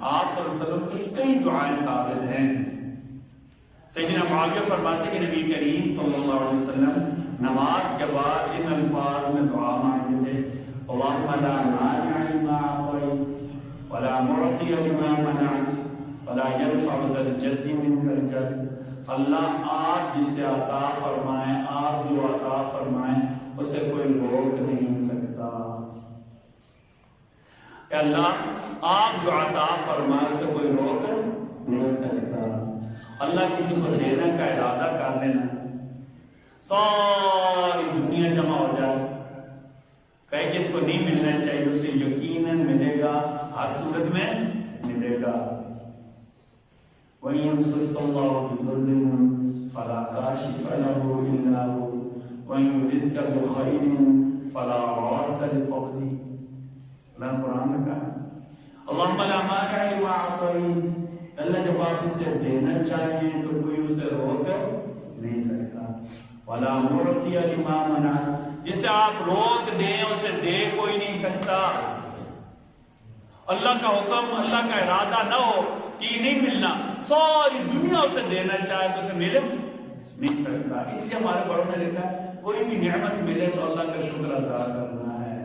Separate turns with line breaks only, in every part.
آپ صلی اللہ علیہ وسلم سے کئی دعائیں ثابت ہیں. سیدنا معاویہ فرماتے ہیں کہ نبی کریم صلی اللہ علیہ وسلم نماز کے بعد ان الفاظ میں دعا مانگتے تھے: اللہم لا مانع لما اعطیت ولا معطی لما منعت ولا ينفع ذا الجد منک الجد. اللہ آپ جسے عطا فرمائیں، آپ جو عطا فرمائیں اسے کوئی روک نہیں سکتا. کہ اللہ آپ جو عطا فرمائیں اسے کوئی روک نہیں سکتا. اللہ کسی کو دینے کا ارادہ کر لینا، ساری دنیا جمع ہو جائے، کہیں کہ اس کو نہیں ملنا چاہیے، اسے یقیناً ملے گا، ہر صورت میں ملے گا. وَإِن يَمْسَسْكَ اللَّهُ بِضُرٍّ فَلَا كَاشِفَ لَهُ إِلَّا هُوَ وَإِن يُرِدْكَ بِخَيْرٍ فَلَا رَادَّ لِفَضْلِهِ. اللہ قرآن میں کہا اللہم لا مانع لما اعطیت، اللہ جب آپ اسے دینا چاہیں تو کوئی اسے روک نہیں سکتا. ولا معطی لما منعت، جسے آپ روک دیں اسے دے کوئی نہیں سکتا. اللہ کا حکم، اللہ کا ارادہ نہ ہو کہ یہ نہیں ملنا، ساری دنیا اسے دینا چاہے تو اسے ملے نہیں سکتا. اس لیے ہمارے بڑوں نے لکھا ہے کوئی بھی نعمت ملے تو اللہ کا شکر ادا کرنا ہے.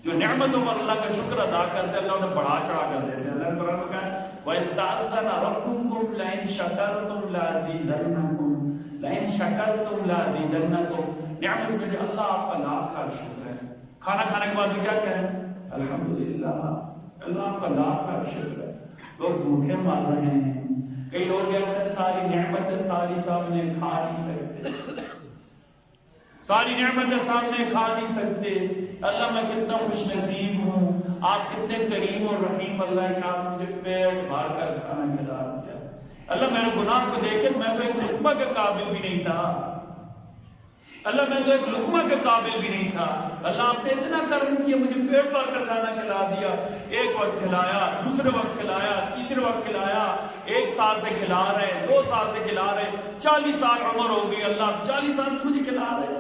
جو نعمتوں پر اللہ کا شکر ادا کرتے ہیں اللہ انہیں بڑھا چڑھا کر دیتے ہیں. اللہ قرآن میں کہا ہے وَإِذْ تَأَذَّنَ رَبُّكُمْ لَئِن شَكَرْتُمْ لَأَزِيدَنَّكُمْ لَئِن شَكَرْتُمْ لَأَزِيدَنَّكُمْ. نعمت ملے اللہ آپ کا لاکھ لاکھ شکر ہے. کھانا کھانے کے بعد کیا کہیں؟ الحمدللہ. اللہ آپ کا لاکھ لاکھ شکر ہے. لوگ بھوکے مار رہے ہیں، کئی لوگ ایسے ساری نعمتیں ساری سامنے کھا نہیں سکتے، ساری نعمتیں سامنے کھا نہیں سکتے. اللہ میں کتنا خوش نصیب ہوں، آپ کتنے کریم اور رحیم اللہ کہ آپ مجھے پیٹ بھر کر کھانا کھلا دیا. اللہ میرے گناہ کو دیکھے میں تو ایک لقمہ کے قابل بھی نہیں تھا، اللہ میں تو ایک لقمہ کے قابل بھی نہیں تھا. اللہ آپ نے اتنا کرم کیا، مجھے پیٹ بھر کر کھانا کھلا دیا. ایک وقت کھلایا، دوسرے وقت کھلایا، تیسرے وقت کھلایا. 1 سال سے کھلا رہے، 2 سال سے کھلا رہے، 40 سال عمر ہو گئی. اللہ 40 سال سے مجھے کھلا رہے،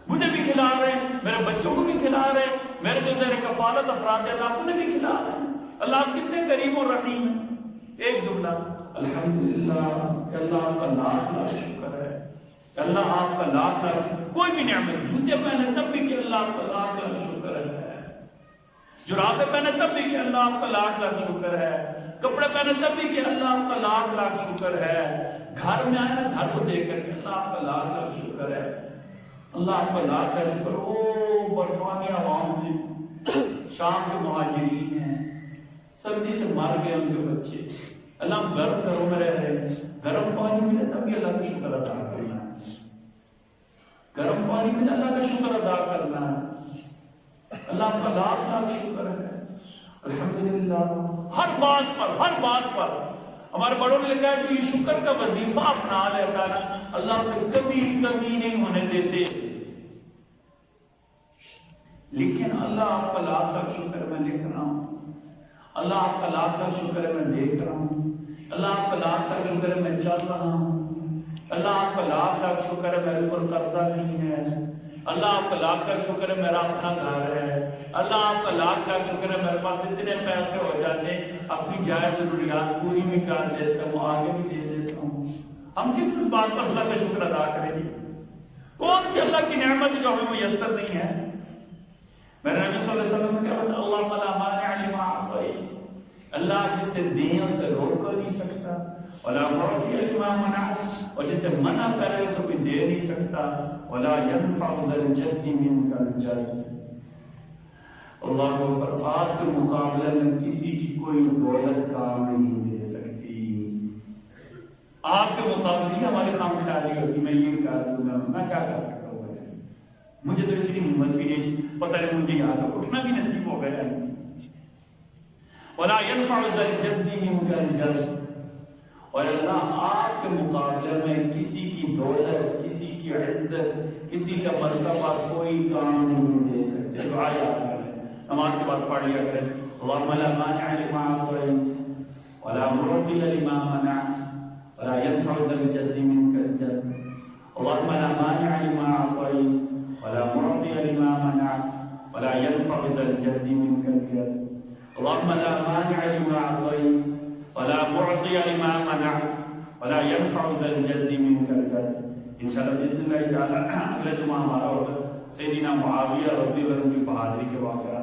مجھے بھی کھلا رہے، میرے بچوں کو بھی کھلا رہے، میرے جو زیر کفالت افراد ہیں اللہ انہیں بھی کھلا رہے. اللہ آپ کتنے کریم اور رحیم ہیں. ایک جملہ الحمدللہ. اللہ آپ کا لاکھ لاکھ شکر ہے. اللہ آپ کا لاکھ لاکھ شکر. کوئی بھی نعمت، جوتے پہنے تب بھی کہ اللہ آپ کا لاکھ لاکھ شکر ہے، جرابیں پہنے تب بھی کہ اللہ آپ کا لاکھ لاکھ شکر ہے، کپڑے پہنے تب بھی کہ اللہ آپ کا لاکھ لاکھ شکر ہے. گھر میں آئے نا، گھر کو دیکھ کر کے اللہ آپ کا لاکھ لاکھ شکر ہے. اللہ آپ کا لاکھ لاکھ شکر. او برفانی عوام میں شام کے مہاجرین ہیں، سردی سے مر گئے ان کے بچے، اللہ ہم گرم گھروں میں رہ رہے ہیں، گرم پانی ملے تب بھی اللہ کا شکر ادا کرنا ہے. گرم پانی ملے اللہ کا شکر ادا کرنا ہے. اللہ آپ کا لاکھ لاکھ شکر ہے. الحمدللہ. ہر بات پر ہمارے بڑوں نے لکھا ہے کہ یہ شکر کا وظیفہ اپنا لیتا ہے نا، اللہ سے کبھی کمی نہیں ہونے دیتے. لیکن اللہ آپ کا لاکھ لاکھ شکر ہے میں لکھ رہا ہوں، اللہ آپ کا لاکھ لاکھ شکر ہے میں دیکھ رہا ہوں، اللہ آپ کا لاکھ لاکھ شکر ہے میں چل رہا ہوں، اللہ آپ کا لاکھ لاکھ شکر ہے میرے اوپر قبضہ نہیں ہے، اللہ آپ کا لاکھ لاکھ شکر ہے میرا اپنا گھر ہے، اللہ آپ کا لاکھ لاکھ شکر ہے میرے پاس اتنے پیسے ہو جاتے اپنی جائز ضروریات پوری بھی کر دیتا ہوں، آگے بھی دے دیتا ہوں. ہم کس بات پر اللہ کا شکر ادا کریں گے؟ کون سی اللہ کی نعمت جو ہمیں میسر نہیں ہے؟ میرے نبی صلی اللہ علیہ وسلم نے کہا اللہم لا مانع لما اعطیت، اللہ جسے دیں اسے روک نہیں سکتا، ولا معطی لما منعت، اور جسے منع کرے اسے کوئی دے نہیں سکتا، ولا ينفع ذا الجد منک الجد. اللہ اکبر. آپ کے مقابلے میں کسی کی کوئی دولت کام نہیں دے سکتی. آپ کے مقابلے ہماری خام خیالی ہوتی میں یہ کر دوں گا، میں کیا کر سکتا ہوں؟ مجھے تو اتنی ہمت بھی نہیں، پتہ نہیں مجھے یہاں تک اٹھنا بھی نصیب ہو گیا. ولا ينفع ذا الجد منک الجد. اور اللہ آپ کے مقابلے میں کسی کی دولت، کسی کی عزت، کسی کا مرتبہ کوئی کام نہیں دے سکتے. دعا یاد کر لیں، نماز کے بعد پڑھ لیا کریں اللہم لا مانع لما اعطیت ولا معطی لما منعت ولا ينفع ذا الجد منک الجد. اللہم لا مانع لما اعطیت ولا معطی لما منعت ولا ينفع ذا الجد منک الجد. اللہم لا مانع لما اعطیت معطی لما منعت ولا ينفع ذا الجد منك الجد. انشاءاللہ باذن اللہ تعالی اگلا جمعہ ہمارا ہوگا سیدنا معاویہ رضی اللہ عنہ کی بہادری کے واقعات.